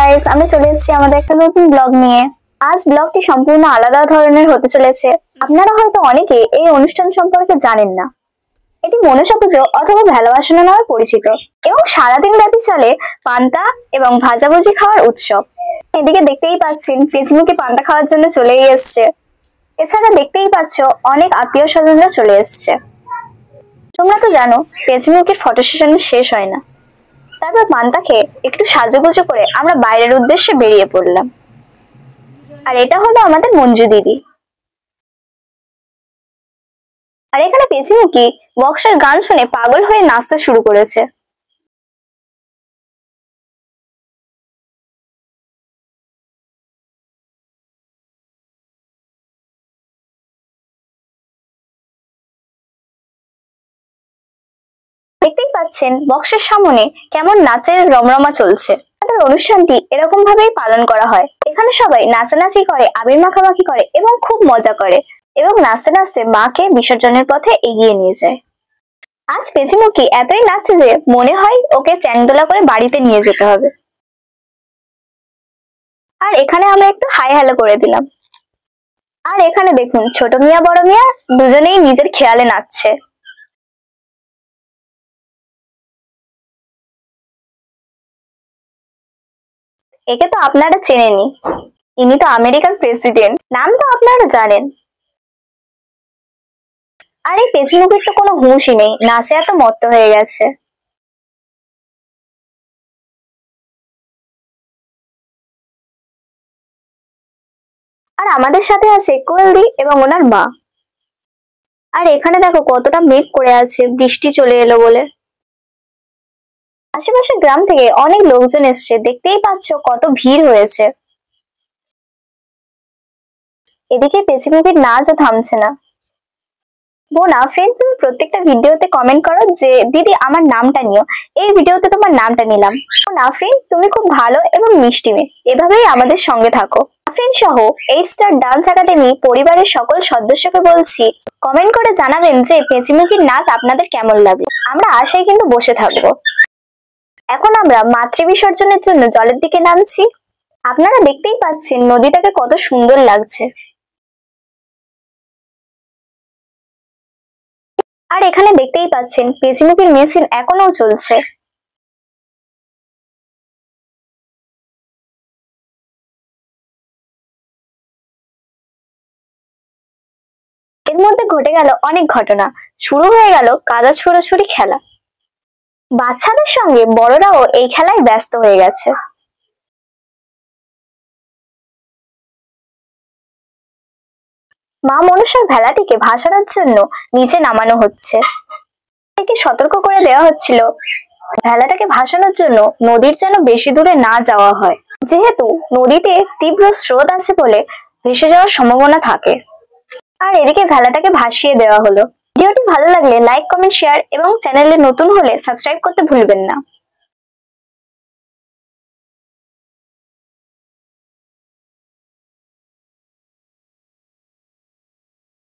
Guys, আমরা চলে এসেছি আমাদের একটা নতুন ব্লগ নিয়ে। আজ ব্লগটি সম্পূর্ণ আলাদা ধরনের হতে চলেছে। আপনারা হয়তো অনেকে এই অনুষ্ঠান সম্পর্কে জানেন না। এটি মনসা পুজো অথবা ভালোবাসা নামে পরিচিত এবং সারাদিন ব্যাপী চলে পান্তা এবং ভাজাভুজি খাওয়ার উৎসব। এদিকে দেখতেই পাচ্ছেন পেঁচিমুখী পান্তা খাওয়ার জন্য চলেই এসছে। এছাড়া দেখতেই পাচ্ছ অনেক আত্মীয় স্বজনরা চলে এসছে। তোমরা তো জানো পেঁচিমুখীর ফটো সেশন শেষ হয় না। তারপর পান্তা খেয়ে একটু সাজুগুজু করে আমরা বাইরের উদ্দেশ্যে বেরিয়ে পড়লাম। আর এটা হলো আমাদের মঞ্জু দিদি। আর এখানে পেঁচিমুখী বক্সের গান শুনে পাগল হয়ে নাচতে শুরু করেছে। দেখতেই পাচ্ছেন বক্সের সামনে কেমন নাচের রমরমা চলছে। আমাদের অনুষ্ঠানটি এরকম ভাবেই পালন করা হয়। এখানে সবাই নাচানাচি করে, আবির মাখামাখি করে এবং খুব মজা করে এবং নাচতে নাচতে মাকে বিসর্জনের পথে এগিয়ে নিয়ে যায়। আজ পেঁচিমুখী এতই নাচছে যে মনে হয় ওকে চ্যাংদোলা করে বাড়িতে নিয়ে যেতে হবে। আর এখানে আমরা একটু হাই হ্যালো করে দিলাম। আর এখানে দেখুন ছোট মিয়া বড় মিয়া দুজনেই নিজের খেয়ালে নাচছে। একে তো আপনারা চেনেনই, ইনি তো আমেরিকার প্রেসিডেন্ট, নাম তো আপনারা জানেন। আর এই পেঁচিমুখীর তো কোনো হুঁশই নেই, নাচে এত মত্ত হয়ে গেছে। আর আমাদের সাথে আছে কোয়েলদি এবং ওনার মা। আর এখানে দেখো কতটা মেঘ করে আছে, বৃষ্টি চলে এলো বলে। আশেপাশে গ্রাম থেকে অনেক লোকজন এসছে, দেখতেই পাচ্ছ কত ভিড় হয়েছে। এদিকে পেঁচিমুখীর নাচও থামছে না। বোন আফরিন, তুমি প্রত্যেকটা ভিডিওতে কমেন্ট করো যে দিদি আমার নামটা নিও, এই ভিডিওতে তোমার নামটা নিলাম। বোন আফরিন, তুমি খুব ভালো এবং মিষ্টি মেয়ে, এভাবেই আমাদের সঙ্গে থাকো। আফরিন সহ 8 স্টার ডান্স একাডেমি পরিবারের সকল সদস্যকে বলছি কমেন্ট করে জানাবেন যে পেঁচিমুখীর নাচ আপনাদের কেমন লাগলো। আমরা আশায় কিন্তু বসে থাকবো। এখন আমরা মাতৃ বিসর্জনের জন্য জলের দিকে নামছি। আপনারা দেখতেই পাচ্ছেন নদীটাকে কত সুন্দর লাগছে। আর এখানে দেখতেই পাচ্ছেন পেঁচিমুখীর মেশিন এখনো চলছে। এর মধ্যে ঘটে গেল অনেক ঘটনা, শুরু হয়ে গেল কাদা ছোড়াছুড়ি খেলা। বাচ্চাদের সঙ্গে বড়রাও এই খেলায় ব্যস্ত হয়ে গেছে। মা মনসার ভেলাটিকে ভাসানোর জন্য নিচে নামানো হচ্ছে। একে সতর্ক করে দেওয়া হচ্ছিল ভেলাটাকে ভাসানোর জন্য নদীর যেন বেশি দূরে না যাওয়া হয়, যেহেতু নদীতে তীব্র স্রোত আছে বলে ভেসে যাওয়ার সম্ভাবনা থাকে। আর এদিকে ভেলাটাকে ভাসিয়ে দেওয়া হলো। ভিডিওটি ভালো লাগলে লাইক, কমেন্ট, শেয়ার এবং চ্যানেলে নতুন হলে সাবস্ক্রাইব করতে ভুলবেন না।